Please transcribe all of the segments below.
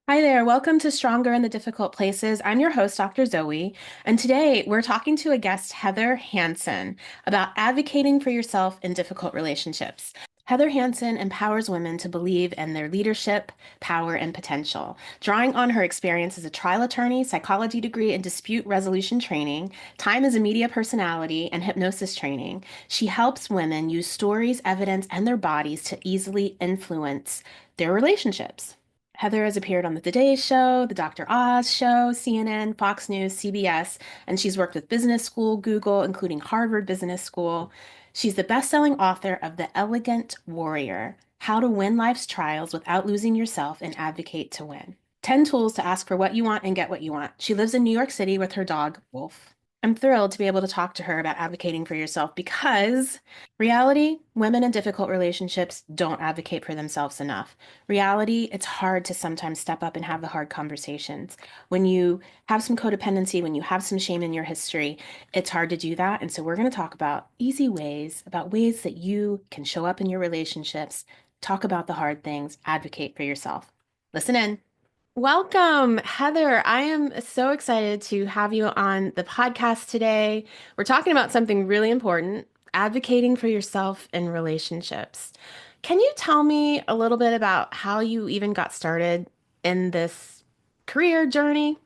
Hi there, welcome to Stronger in the Difficult Places. I'm your host, Dr. Zoe, and today we're talking to a guest, Heather Hansen, about advocating for yourself in difficult relationships. Heather Hansen empowers women to believe in their leadership, power, and potential. Drawing on her experience as a trial attorney, psychology degree, and dispute resolution training, time as a media personality, and hypnosis training, she helps women use stories, evidence, and their bodies to easily influence their relationships. Heather has appeared on The Today Show, The Dr. Oz Show, CNN, Fox News, CBS, and she's worked with Business School, Google, including Harvard Business School. She's the best-selling author of The Elegant Warrior: How to Win Life's Trials Without Losing Yourself and Advocate to Win. 10 tools to ask for what you want and get what you want. She lives in New York City with her dog, Wolf. I'm thrilled to be able to talk to her about advocating for yourself because reality, women in difficult relationships don't advocate for themselves enough. Reality, it's hard to sometimes step up and have the hard conversations. When you have some codependency, when you have some shame in your history, it's hard to do that. And so we're going to talk about easy ways, about ways that you can show up in your relationships, talk about the hard things, advocate for yourself. Listen in. Welcome, Heather. I am so excited to have you on the podcast today. We're talking about something really important, advocating for yourself in relationships. Can you tell me a little bit about how you even got started in this career journey?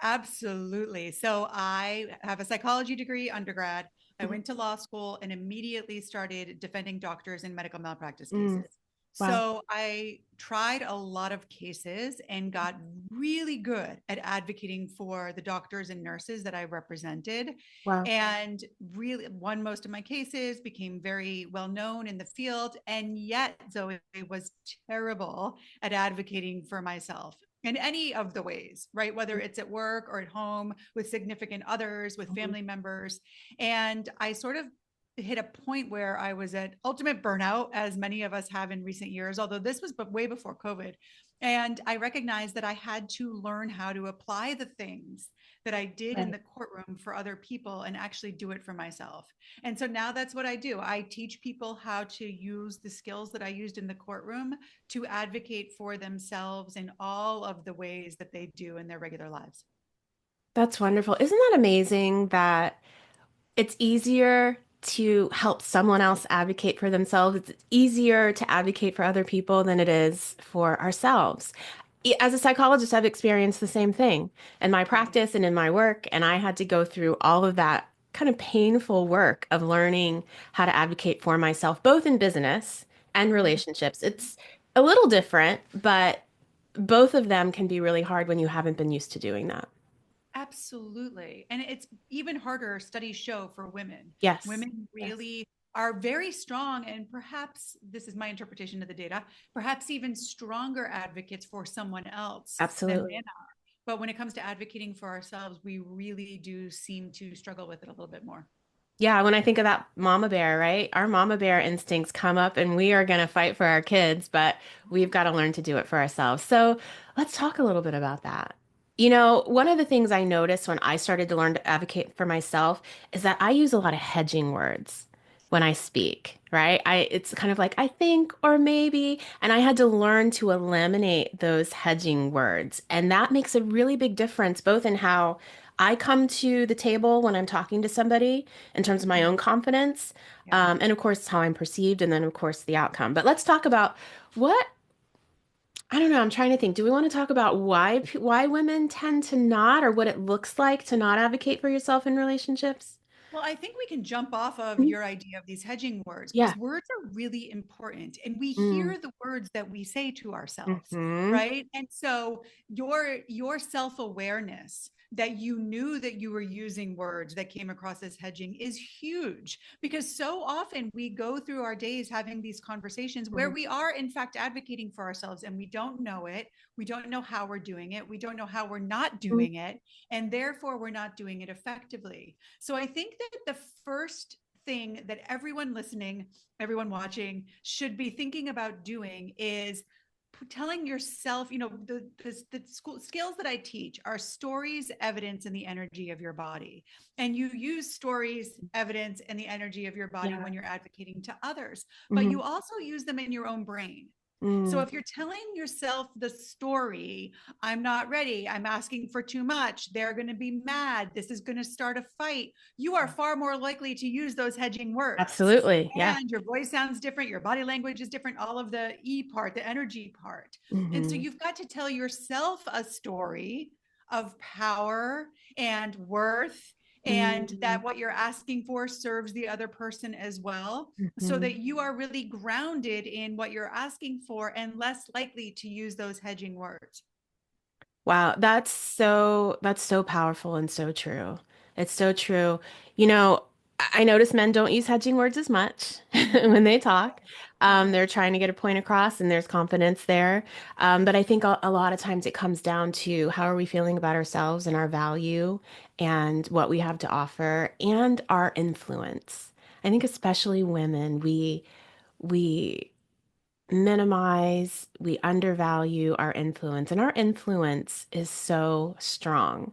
Absolutely. So I have a psychology degree undergrad. I Mhm. went to law school and immediately started defending doctors in medical malpractice Mm, cases. wow. So I tried a lot of cases and got really good at advocating for the doctors and nurses that I represented. Wow. And really won most of my cases, became very well known in the field. And yet, Zoe was terrible at advocating for myself in any of the ways, right? Whether it's at work or at home with significant others, with Mhm. family members. And I sort of hit a point where I was at ultimate burnout, as many of us have in recent years, although this was way before COVID. And I recognized that I had to learn how to apply the things that I did in Right. the courtroom for other people and actually do it for myself. And so now that's what I do. I teach people how to use the skills that I used in the courtroom to advocate for themselves in all of the ways that they do in their regular lives. That's wonderful. Isn't that amazing that it's easier to help someone else advocate for themselves? It's easier to advocate for other people than it is for ourselves. As a psychologist, I've experienced the same thing in my Right. practice and in my work, and I had to go through all of that kind of painful work of learning how to advocate for myself, both in business and Mhm. relationships. It's a little different, but both of them can be really hard when you haven't been used to doing that. Absolutely. And it's even harder, studies show, for women. Yes. Women Yes. really are very strong, and perhaps this is my interpretation of the data, perhaps even stronger advocates for someone else than men Absolutely. are. But when it comes to advocating for ourselves, we really do seem to struggle with it a little bit more. Yeah, when I think of that mama bear, right? Our mama bear instincts come up and we are going to fight for our kids, but we've got to learn to do it for ourselves. So let's talk a little bit about that. One of the things I noticed when I started to learn to advocate for myself is that I use a lot of hedging words when I speak, right? It's kind of like I think or maybe, and I had to learn to eliminate those hedging words. And that makes a really big difference both in how I come to the table when I'm talking to somebody in terms of my Mhm. own confidence, Yeah. and of course how I'm perceived, and then of course the outcome. But let's talk about what I don't know. I'm trying to think. Do we want to talk about why women tend to not, or what it looks like to not advocate for yourself in relationships? Well, I think we can jump off of Mhm. your idea of these hedging words Yeah. because words are really important and we Mm. hear the words that we say to ourselves, Hmm. right? And so your self-awareness that you knew that you were using words that came across as hedging is huge because so often we go through our days having these conversations where Hmm. we are in fact advocating for ourselves and we don't know it. We don't know how we're doing it. We don't know how we're not doing it. And therefore we're not doing it effectively. So I think that the first thing that everyone listening, everyone watching should be thinking about doing is telling yourself, the school skills that I teach are stories, evidence, and the energy of your body. And you use stories, evidence, and the energy of your body Yeah. when you're advocating to others, but Hmm. you also use them in your own brain. So Mm. if you're telling yourself the story, I'm not ready, I'm asking for too much, they're going to be mad, this is going to start a fight, you are far more likely to use those hedging words. Absolutely. Yeah. And your voice sounds different, your body language is different, all of the E part, the energy part. And so Hmm. you've got to tell yourself a story of power and worth, and Hmm. that what you're asking for serves the other person as well, so Hmm. that you are really grounded in what you're asking for and less likely to use those hedging words. Wow, that's so powerful and so true. It's so true. You know, I notice men don't use hedging words as much when they talk. Yeah. They're trying to get a point across and there's confidence there. But I think a lot of times it comes down to how are we feeling about ourselves and our value and what we have to offer and our influence. I think especially women, we minimize, we undervalue our influence, and our influence is so strong.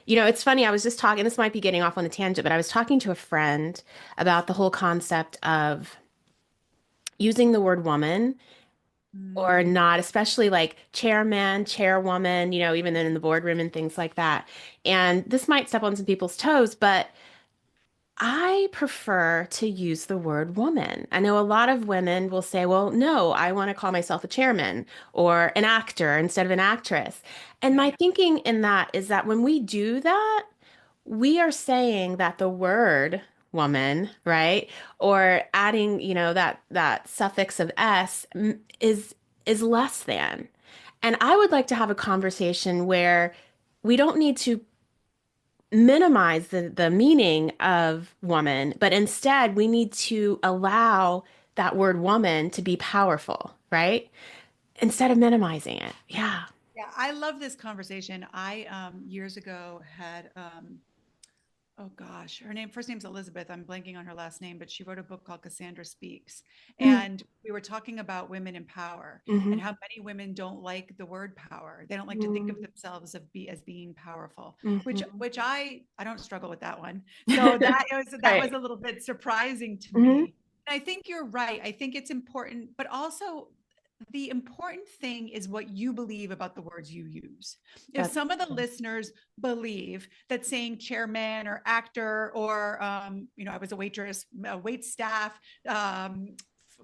You know, it's funny, I was just talking, this might be getting off on a tangent, but I was talking to a friend about the whole concept of using the word woman or Mm, not, especially like chairman, chairwoman, you know, even in the boardroom and things like that. And this might step on some people's toes, but I prefer to use the word woman. I know a lot of women will say, well, no, I want to call myself a chairman or an actor instead of an actress. And my yeah. thinking in that is that when we do that, we are saying that the word woman, right? Or adding, you know, that suffix of s is less than. And I would like to have a conversation where we don't need to minimize the meaning of woman, but instead we need to allow that word woman to be powerful, right? Instead of minimizing it. Yeah. Yeah, I love this conversation. I years ago had oh gosh, her name first name's Elizabeth. I'm blanking on her last name, but she wrote a book called Cassandra Speaks. Mm. And we were talking about women in power and Hmm. how many women don't like the word power. They don't like to think of Hmm. themselves as being powerful, Hmm. which I don't struggle with that one. So that was Right. a little bit surprising to Hmm. me. And I think you're right. I think it's important, but also the important thing is what you believe about the words you use. If That's some of the listeners believe that saying chairman or actor or I was a waitress, wait staff,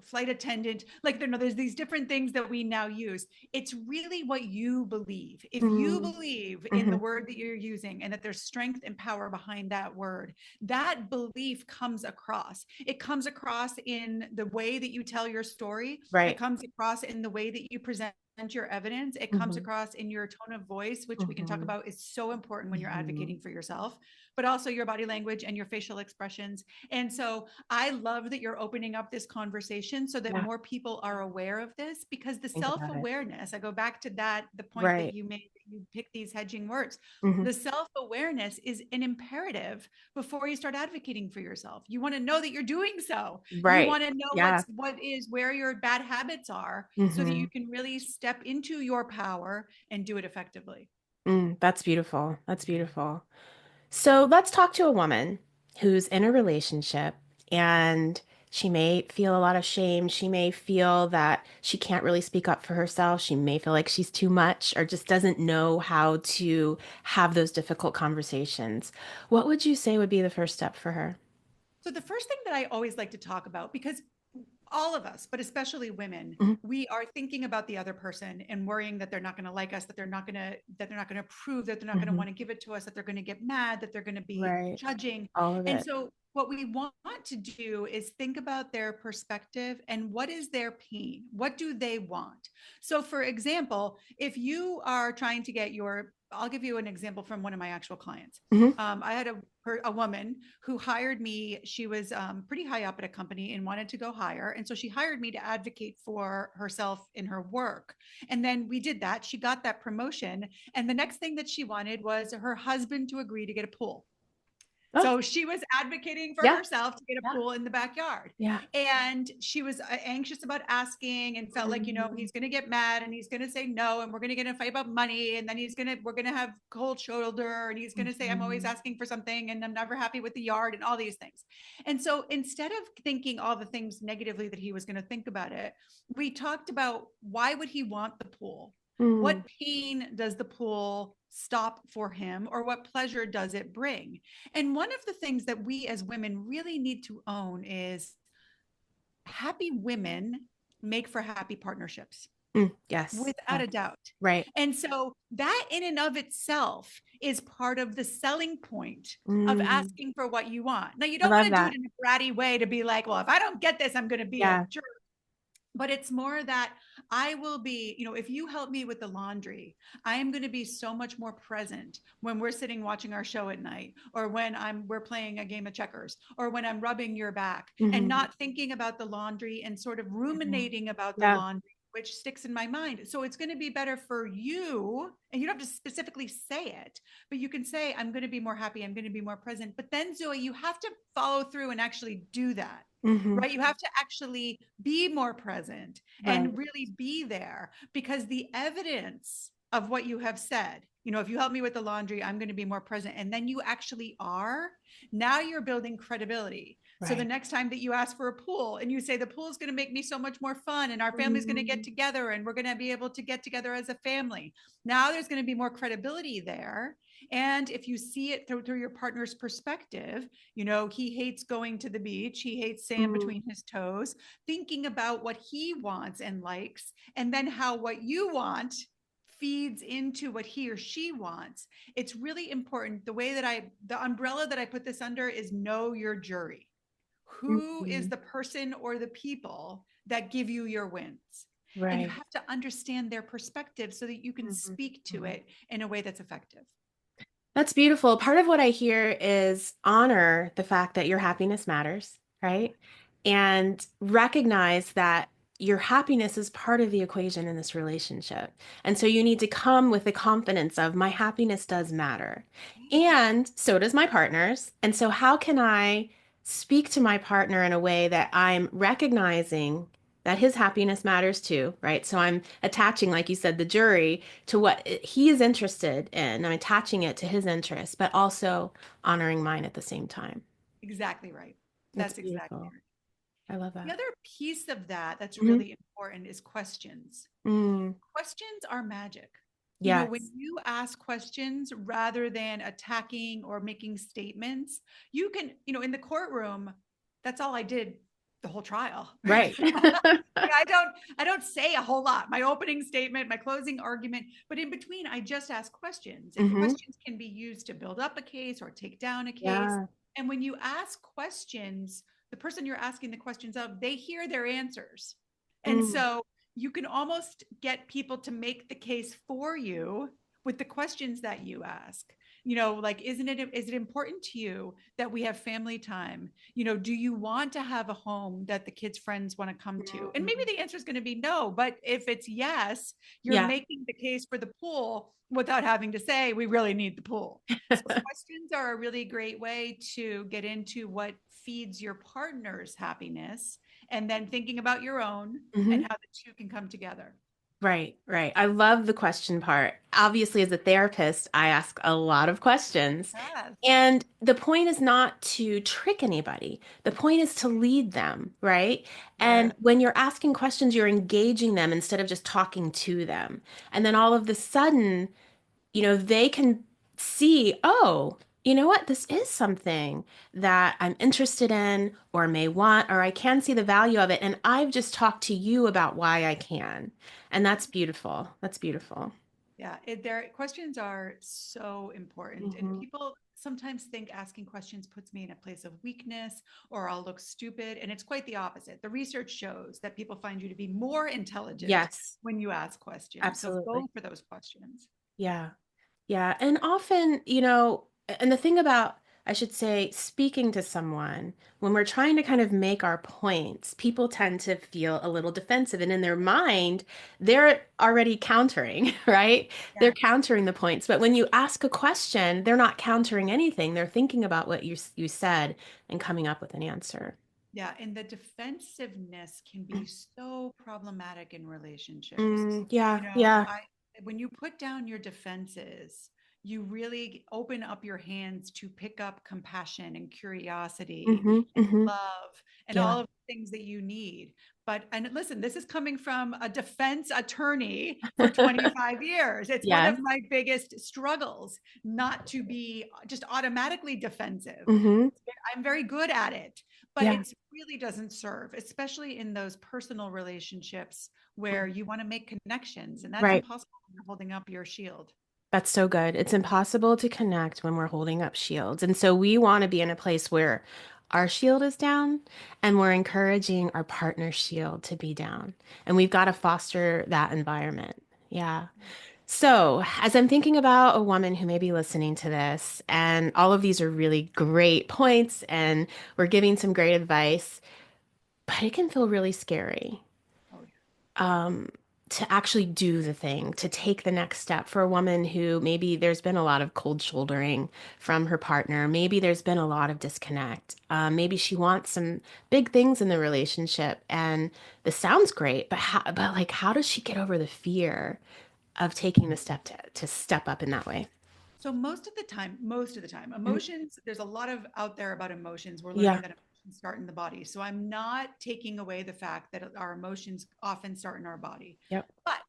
flight attendant, like there's these different things that we now use. It's really what you believe. If you mm-hmm. believe in the Hmm. word that you're using and that there's strength and power behind that word, that belief comes across. It comes across in the way that you tell your story. It Right. comes across in the way that you present your evidence. It comes Hmm. across in your tone of voice, which we can talk Hmm. about is so important when you're Hmm. advocating for yourself, but also your body language and your facial expressions. And so I love that you're opening up this conversation so that Yeah. more people are aware of this, because the Think about it. self-awareness, I go back to that, the point that Right. you made, that you pick these hedging words. Hmm. The self-awareness is an imperative before you start advocating for yourself. You want to know that you're doing so. You Right. want to know Yeah. where your bad habits are, so that you Hmm. can really step into your power and do it effectively. That's beautiful. That's beautiful. So let's talk to a woman who's in a relationship and she may feel a lot of shame. She may feel that she can't really speak up for herself. She may feel like she's too much or just doesn't know how to have those difficult conversations. What would you say would be the first step for her? So the first thing that I always like to talk about, because all of us, but especially women, Mhm. we are thinking about the other person and worrying that they're not going to like us, that they're not going to approve, that they're not going to Hmm. want to give it to us, that they're going to get mad, that they're going to be Right. judging. All of And it. so what we want to do is think about their perspective and what is their pain? What do they want? So for example, if you are trying to get your I'll give you an example from one of my actual clients. Hmm. I had a woman who hired me. She was pretty high up at a company and wanted to go higher. And so she hired me to advocate for herself in her work. And then we did that. She got that promotion. And the next thing that she wanted was her husband to agree to get a pool. Oh, So she was advocating for yeah. herself to get a Yeah. pool in the backyard. Yeah. And she was anxious about asking and felt like, Mhm. he's going to get mad and he's going to say no. And we're going to get in a fight about money. And then we're going to have cold shoulder and he's going to say, I'm always Mhm. asking for something and I'm never happy with the yard and all these things. And so instead of thinking all the things negatively that he was going to think about it, we talked about why would he want the pool? What Mm. pain does the pool stop for him or what pleasure does it bring? And one of the things that we as women really need to own is happy women make for happy partnerships Mm. Yes. without Yeah. a doubt. Right. And so that in and of itself is part of the selling point of Mm. asking for what you want. Now, you I don't want love to do it that. in a bratty way to be like, well, if I don't get this, I'm going to be a Yeah. jerk. But it's more that I will be, if you help me with the laundry, I am going to be so much more present when we're sitting watching our show at night, or when we're playing a game of checkers, or when I'm rubbing your back, and Hmm. not thinking about the laundry and sort of ruminating about the Yeah. laundry, which sticks in my mind. So it's going to be better for you, and you don't have to specifically say it, but you can say, I'm going to be more happy, I'm going to be more present. But then, Zoe, you have to follow through and actually do that, Hmm. right? You have to actually be more present Right. and really be there, because the evidence of what you have said, if you help me with the laundry, I'm going to be more present. And then you actually are. Now you're building credibility. So the Right. next time that you ask for a pool and you say, the pool is going to make me so much more fun and our family's going to get Mhm. together and we're going to be able to get together as a family. Now there's going to be more credibility there. And if you see it through your partner's perspective, he hates going to the beach. He hates sand Mm. between his toes, thinking about what he wants and likes, and then how what you want feeds into what he or she wants. It's really important. The umbrella that I put this under is know your jury. Who is Mhm. the person or the people that give you your wins? And you Right. have to understand their perspective so that you can Mhm. speak to Mhm. it in a way that's effective. That's beautiful. Part of what I hear is honor the fact that your happiness matters, right? And recognize that your happiness is part of the equation in this relationship. And so you need to come with the confidence of my happiness does matter. And so does my partner's. And so how can I speak to my partner in a way that I'm recognizing that his happiness matters too, right? So I'm attaching, like you said, the jury to what he is interested in. I'm attaching it to his interests, but also honoring mine at the same time. Exactly right. It's That's exactly beautiful. right. I love The that. other piece of that that's Hmm. really important is questions. Mm, Questions are magic. When yes. you ask questions rather than attacking or making statements, you can, in the courtroom, that's all I did the whole trial. Right. I don't say a whole lot. My opening statement, my closing argument, but in between I just ask questions. And Hmm. questions can be used to build up a case or take down a case. Yeah. And when you ask questions, the person you're asking the questions of, they hear their answers. And Mm, so you can almost get people to make the case for you with the questions that you ask. Like, is it important to you that we have family time? Do you want to have a home that the kids' friends want to come to? And maybe mm, the answer is going to be no, but if it's yes, you're yeah. making the case for the pool without having to say we really need the pool. So questions are a really great way to get into what feeds your partner's happiness, and then thinking about your own and Hmm. how the two can come together. Right, right. I love the question part. Obviously, as a therapist, I ask a lot of questions. Yes. And the point is not to trick anybody. The point is to lead them, right? Yeah. And when you're asking questions, you're engaging them instead of just talking to them. And then all of the sudden, they can see, oh, you know what? This is something that I'm interested in or may want, or I can see the value of it. And I've just talked to you about why I can. And that's beautiful. That's beautiful. Yeah, their questions are so important. And Hmm. people sometimes think asking questions puts me in a place of weakness or I'll look stupid. And it's quite the opposite. The research shows that people find you to be more intelligent Yes, when you ask questions. So go absolutely. for those questions. Yeah. Yeah. And often, and the thing about, I should say, speaking to someone, when we're trying to kind of make our points, people tend to feel a little defensive. And in their mind, they're already countering, right? They're Yeah. countering the points. But when you ask a question, they're not countering anything. They're thinking about what you said and coming up with an answer. Yeah. And the defensiveness can be so problematic in relationships. Mm, yeah, You know, yeah. when you put down your defenses, you really open up your hands to pick up compassion and curiosity Mm-hmm, and mm-hmm. love and Yeah. all of the things that you need. But, and listen, this is coming from a defense attorney for 25 years. It's one of Yes. my biggest struggles not to be just automatically defensive. Mm-hmm. I'm very good at it, but Yeah. it really doesn't serve, especially in those personal relationships where you want to make connections, and that's Right. impossible when you're holding up your shield. That's so good. It's impossible to connect when we're holding up shields. And so we want to be in a place where our shield is down and we're encouraging our partner's shield to be down. And we've got to foster that environment. Yeah. So, as I'm thinking about a woman who may be listening to this, and all of these are really great points, and we're giving some great advice, but it can feel really scary. Oh, yeah. um, to actually do the thing, to take the next step for a woman who maybe there's been a lot of cold shouldering from her partner. Maybe there's been a lot of disconnect. Maybe she wants some big things in the relationship, and this sounds great, but like, how does she get over the fear of taking the step to step up in that way? So most of the time, Mhm. emotions, there's a lot of out there about emotions. We're Yeah. learning that emotions start in the body. So I'm not taking away the fact that our emotions often start in our body. Yep. But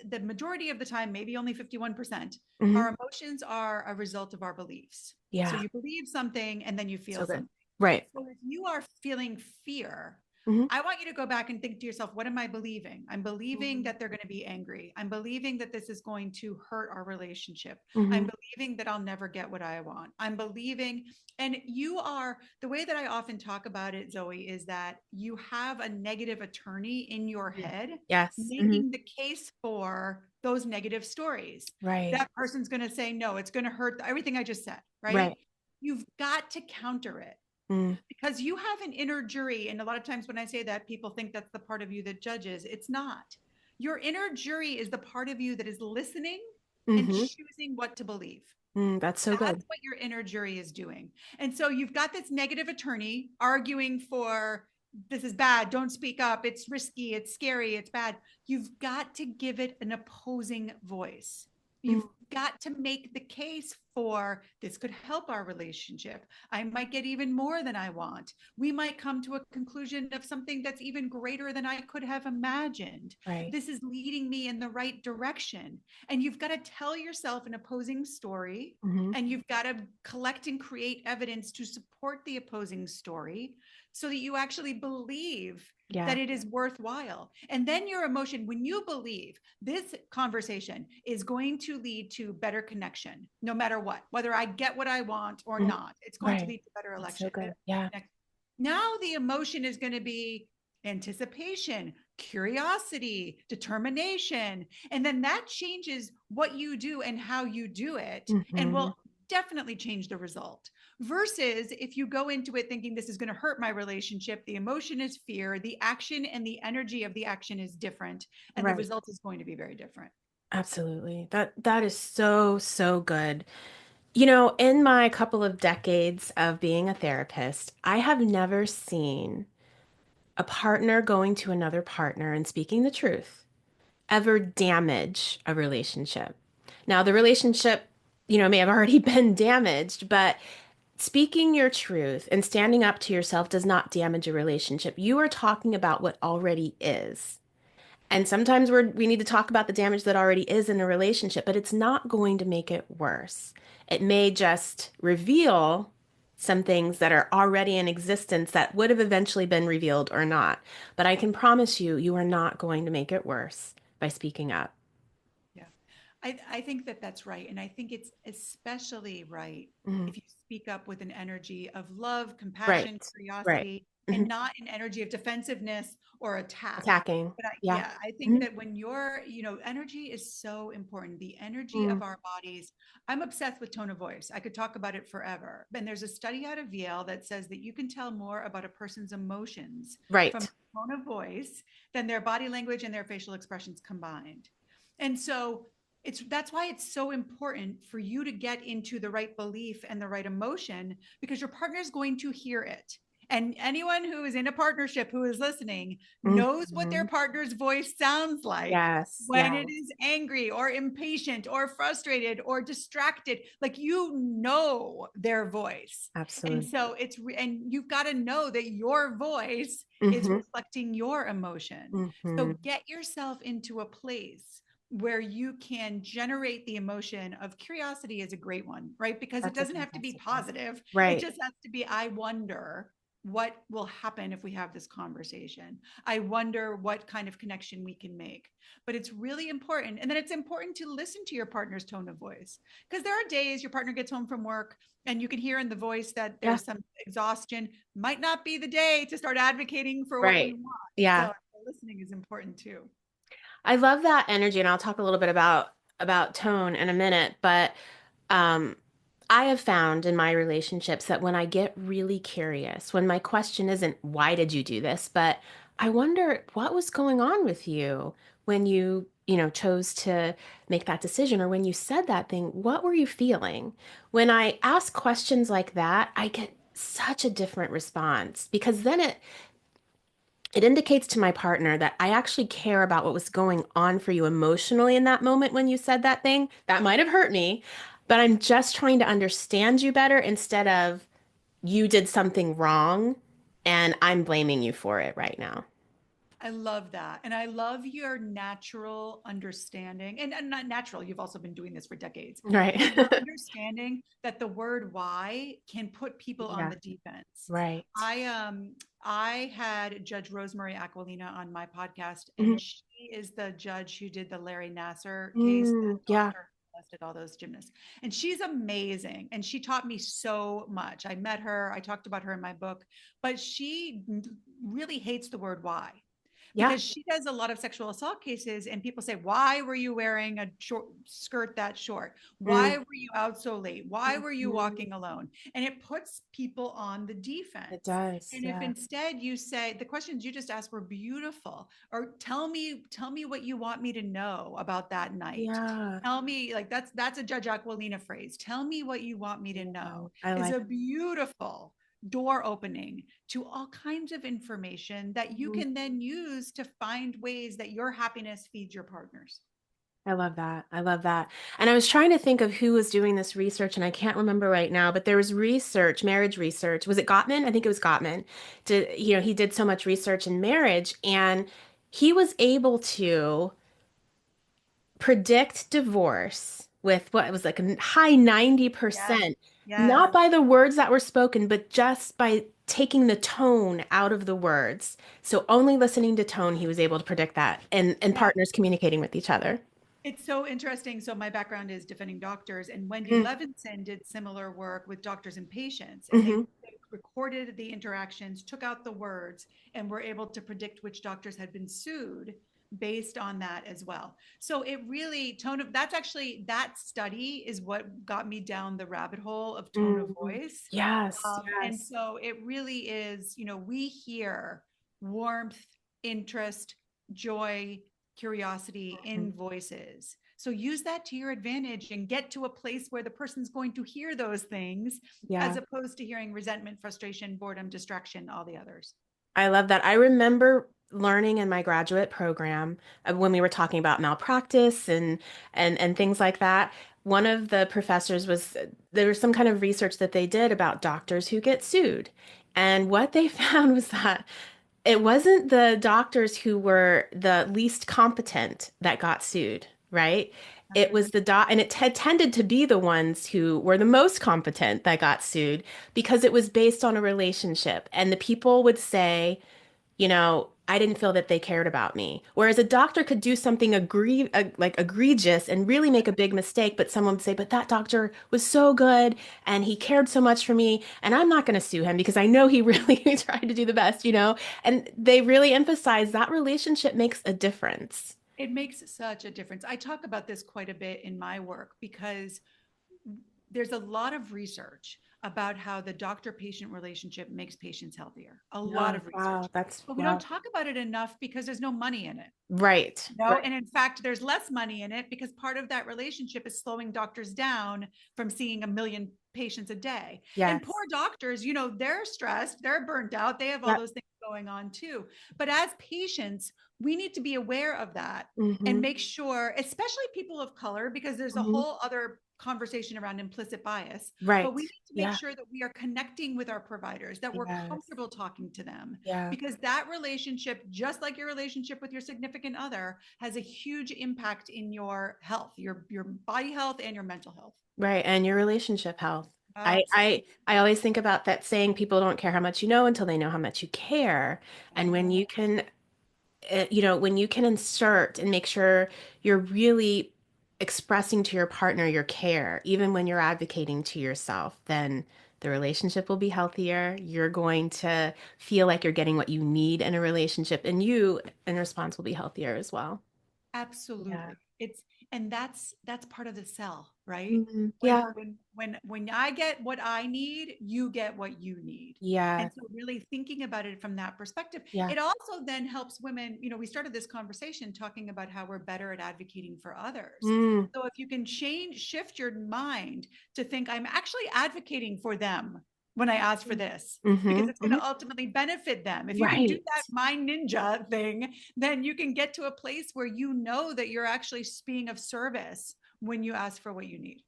the majority of the time, maybe only 51%, Hmm. our emotions are a result of our beliefs. So Yeah. you believe something and then you feel So good. something. Right. So if you are feeling fear, Hmm. I want you to go back and think to yourself, what am I believing? I'm believing that they're going to be angry. I'm believing that this is going to hurt our relationship. I'm Hmm. believing that I'll never get what I want. I'm believing, and you are, the way that I often talk about it, Zoe, is that you have a negative attorney in your head Yes. Hmm. making the case for those negative stories. Right. That person's going to say, no, it's going to hurt everything I just said, right? Right. You've got to counter it Mm. because you have an inner jury. And a lot of times when I say that, people think that's the part of you that judges. It's not. Your inner jury is the part of you that is listening and Hmm. choosing what to believe. That's so That's good. what your inner jury is doing. And so you've got this negative attorney arguing for this is bad, don't speak up, it's risky, it's scary, it's bad. You've got to give it an opposing voice. You've Mm. got to make the case for this could help our relationship. I might get even more than I want. We might come to a conclusion of something that's even greater than I could have imagined. Right. This is leading me in the right direction. And you've got to tell yourself an opposing story, Hmm. and you've got to collect and create evidence to support the opposing story so that you actually believe Yeah. that it is worthwhile. And then your emotion, when you believe this conversation is going to lead to better connection, no matter what, whether I get what I want or Mhm. not, it's going to Right. lead to better That's so election. good. Yeah. Now the emotion is going to be anticipation, curiosity, determination. And then that changes what you do and how you do it and Hmm. will definitely change the result. Versus if you go into it thinking this is going to hurt my relationship, the emotion is fear, the action and the energy of the action is different, and the Right. result is going to be very different. Absolutely. That is so, so good. You know, in my couple of decades of being a therapist, I have never seen a partner going to another partner and speaking the truth ever damage a relationship. Now, the relationship, may have already been damaged, but speaking your truth and standing up to yourself does not damage a relationship. You are talking about what already is. And sometimes we need to talk about the damage that already is in a relationship, but it's not going to make it worse. It may just reveal some things that are already in existence that would have eventually been revealed or not. But I can promise you, you are not going to make it worse by speaking up. Yeah. I think that that's right. And I think it's especially right Mhm. if you speak up with an energy of love, Right. compassion, Right. curiosity. and Hmm. not an energy of defensiveness or attack. Attacking. But Yeah. yeah, I think Hmm. that when you're, energy is so important. The energy Mm. of our bodies. I'm obsessed with tone of voice. I could talk about it forever. And there's a study out of Yale that says that you can tell more about a person's emotions from Right. tone of voice than their body language and their facial expressions combined. And so that's why it's so important for you to get into the right belief and the right emotion, because your partner is going to hear it. And anyone who is in a partnership who is listening knows what their Hmm. partner's voice sounds like Yes. when it Yes. is angry or impatient or frustrated or distracted. Like, their voice. And Absolutely. so and you've got to know that your voice is Hmm. reflecting your emotion. Hmm. So get yourself into a place where you can generate the emotion of curiosity is a great one, right? Because it That's a doesn't have to be fantastic one. positive. It Right. just has to be, I wonder what will happen if we have this conversation. I wonder what kind of connection we can make. But it's really important. And then it's important to listen to your partner's tone of voice, because there are days your partner gets home from work and you can hear in the voice that Yeah. there's some exhaustion. Might not be the day to start advocating for what we Right. want. Yeah. So listening is important too. I love that energy, and I'll talk a little bit about tone in a minute, but um I have found in my relationships that when I get really curious, when my question isn't why did you do this, but I wonder what was going on with you when you chose to make that decision, or when you said that thing, what were you feeling? When I ask questions like that, I get such a different response because then it indicates to my partner that I actually care about what was going on for you emotionally in that moment when you said that thing. That might have hurt me, but I'm just trying to understand you better instead of you did something wrong and I'm blaming you for it right now. I love that. And I love your natural understanding, and not natural, you've also been doing this for decades, Right. but your understanding that the word why can put people on Yeah, the defense. right. I had Judge Rosemary Aquilina on my podcast, Mhm. and she is the judge who did the Larry Nasser case, that Yeah. doctor who molested all those gymnasts. And she's amazing. And she taught me so much. I met her, I talked about her in my book, but she really hates the word why, Yeah. because she does a lot of sexual assault cases, and people say, why were you wearing a short skirt that short? Why Mm. were you out so late? Why were you Mhm. walking alone? And it puts people on the It defense. does. And if Yeah. instead you say, the questions you just asked were beautiful, or tell me what you want me to know about that night. Yeah. Tell me, like, that's a Judge Aquilina phrase. Tell me what you want me to Yeah. know, I is like. a beautiful door opening to all kinds of information that you Mhm. can then use to find ways that your happiness feeds your partners. I love that. I love that. And I was trying to think of who was doing this research, and I can't remember right now, but there was research, marriage research. Was it Gottman? I think it was Gottman. He did so much research in marriage, and he was able to predict divorce with what it was like a high Yes. 90%, Yes. not by the words that were spoken, but just by taking the tone out of the words. So only listening to tone, he was able to predict that, and Yeah. partners communicating with each other. It's so interesting. So my background is defending doctors, and Wendy Mm. Levinson did similar work with doctors and patients, and Hmm. they recorded the interactions, took out the words, and were able to predict which doctors had been sued based on that as well. So it really tone of that's actually that study is what got me down the rabbit hole of tone of Mm. voice. Yes, And yes. so it really is, we hear warmth, interest, joy, curiosity in Mhm. voices. So use that to your advantage and get to a place where the person's going to hear those things, as Yeah. opposed to hearing resentment, frustration, boredom, distraction, all the others. I love that. I remember learning in my graduate program when we were talking about malpractice and things like that. One of the professors was there was some kind of research that they did about doctors who get sued. And what they found was that it wasn't the doctors who were the least competent that got sued, right? It Uh-huh. was and it had tended to be the ones who were the most competent that got sued because it was based on a relationship. And the people would say, I didn't feel that they cared about me. Whereas a doctor could do something like egregious and really make a big mistake, but someone would say, "But that doctor was so good and he cared so much for me, and I'm not going to sue him because I know he really tried to do the best, you know?" And they really emphasize that relationship makes a difference. It makes such a difference. I talk about this quite a bit in my work because there's a lot of research about how the doctor patient relationship makes patients healthier. A lot Oh, of wow, research. that's But we don't wow. talk about it enough because there's no money in it. Right, No, right. and in fact, there's less money in it because part of that relationship is slowing doctors down from seeing a million patients a day. And poor Yes. doctors, they're stressed, they're burnt out, they have all Yep. those things going on too. But as patients, we need to be aware of that and Hmm. make sure, especially people of color, because there's a Hmm. whole other conversation around implicit bias, but Right. we need to make Yeah. sure that we are connecting with our providers, that we're Yes. comfortable talking to them, Yeah. because that relationship, just like your relationship with your significant other, has a huge impact in your health, your body health and your mental health. Right. And your relationship health. I, I Absolutely. I always think about that saying, people don't care how much you know until they know how much you care. And when Yeah, you can, when you can insert and make sure you're really expressing to your partner your care, even when you're advocating to yourself, then the relationship will be healthier. You're going to feel like you're getting what you need in a relationship, and you, in response, will be healthier as well. Yeah. absolutely. And that's part of the cell, right? Mhm. When Yeah. when when I get what I need, you get what you need. And Yeah. so really thinking about it from that perspective, Yeah. it also then helps women, we started this conversation talking about how we're better at advocating for others. Mm. So if you can shift your mind to think I'm actually advocating for them when I ask for this, because Hmm. it's going Hmm. to ultimately benefit them. If you can do Right. that mind ninja thing, then you can get to a place where you know that you're actually being of service when you ask for what you need.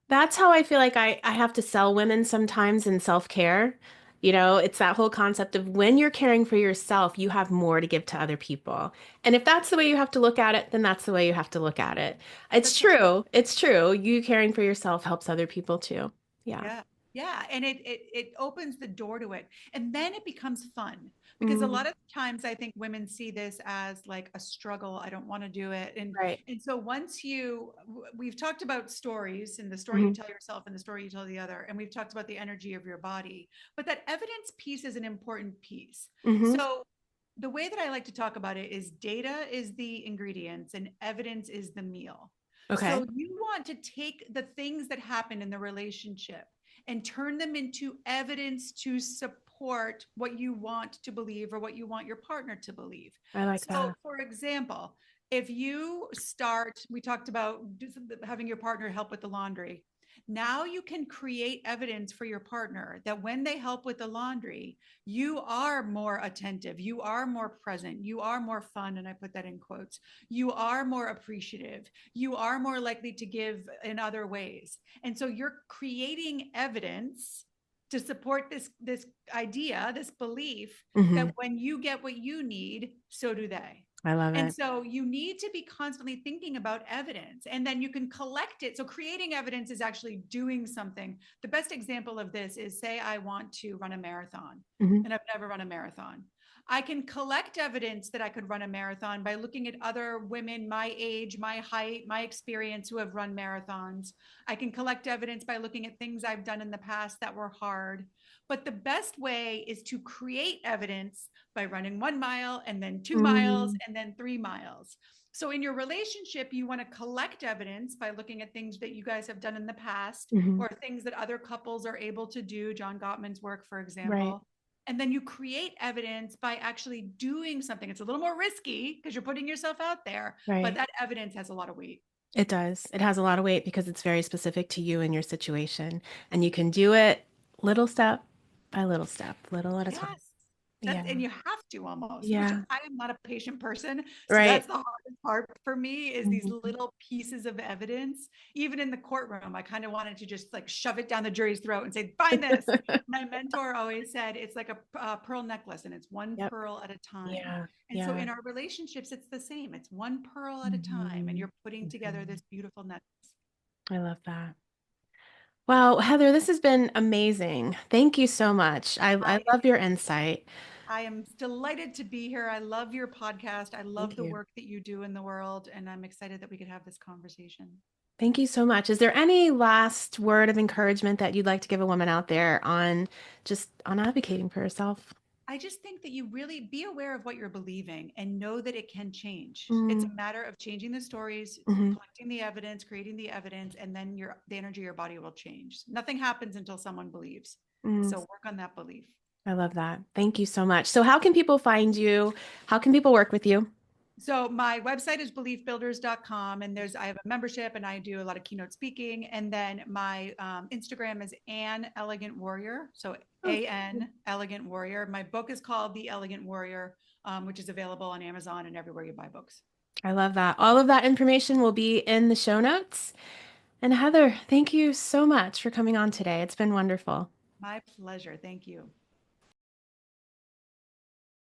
That's how I feel like I have to sell women sometimes in self-care. It's that whole concept of when you're caring for yourself, you have more to give to other people. And if that's the way you have to look at it, then that's the way you have to look at it. It's That's right. true. It's true. You caring for yourself helps other people too. Yeah. Yeah. Yeah. And it opens the door to it. And then it becomes fun because a lot Mm, of times I think women see this as like a struggle. I don't want to do it. And right. and so we've talked about stories and the story you Hmm. tell yourself and the story you tell the other. And we've talked about the energy of your body. But that evidence piece is an important piece. Hmm. So the way that I like to talk about it is data is the ingredients and evidence is the meal. Okay. So you want to take the things that happen in the relationship and turn them into evidence to support what you want to believe or what you want your partner to believe. I like So, that. for example, if you start, we talked about having your partner help with the laundry. Now you can create evidence for your partner that when they help with the laundry, you are more attentive, you are more present, you are more fun. And I put that in quotes. You are more appreciative, you are more likely to give in other ways. And so you're creating evidence to support this idea, this belief Hmm. that when you get what you need, so do they. I love And it. so you need to be constantly thinking about evidence and then you can collect it. So creating evidence is actually doing something. The best example of this is, say I want to run a marathon Hmm. and I've never run a marathon. I can collect evidence that I could run a marathon by looking at other women my age, my height, my experience who have run marathons. I can collect evidence by looking at things I've done in the past that were hard. But the best way is to create evidence by running 1 mile and then 2 miles Hmm. and then 3 miles. So in your relationship, you want to collect evidence by looking at things that you guys have done in the past Hmm. or things that other couples are able to do, John Gottman's work, for Right. example. And then you create evidence by actually doing something. It's a little more risky because you're putting yourself out there, but Right. that evidence has a lot of weight. It does. It has a lot of weight because it's very specific to you and your situation. And you can do it little step by little step, little at a time. Yes. Yeah. And you have to almost, which Yeah. I am not a patient person. So that's Right. the hardest part for me is these Mhm. little pieces of evidence. Even in the courtroom, I kind of wanted to just like shove it down the jury's throat and say, find this. My mentor always said it's like a pearl necklace and it's one Yep. pearl at a time. Yeah. And so Yeah. in our relationships, it's the same. It's one pearl at a time, and Hmm. you're putting together Hmm. this beautiful necklace. I love that. Wow, Heather, this has been amazing. Thank you so much. I I love your insight. I am delighted to be here. I love your podcast. I love Thank the you. work that you do in the world, and I'm excited that we could have this conversation. Thank you so much. Is there any last word of encouragement that you'd like to give a woman out there on just on advocating for herself? I just think that you really be aware of what you're believing and know that it can change. It's a Mm, matter of changing the stories, mhm, collecting the evidence, creating the evidence, and then the energy of your body will change. Nothing happens until someone believes. mm. So work on that belief. I love that. Thank you so much. So, how can people find you? How can people work with you? So my website is beliefbuilders.com, and I have a membership and I do a lot of keynote speaking. And then my Instagram is An Elegant Warrior. So Oh, AN Elegant Warrior. My book is called The Elegant Warrior, which is available on Amazon and everywhere you buy books. I love that. All of that information will be in the show notes. And Heather, thank you so much for coming on today. It's been wonderful. My pleasure. Thank you.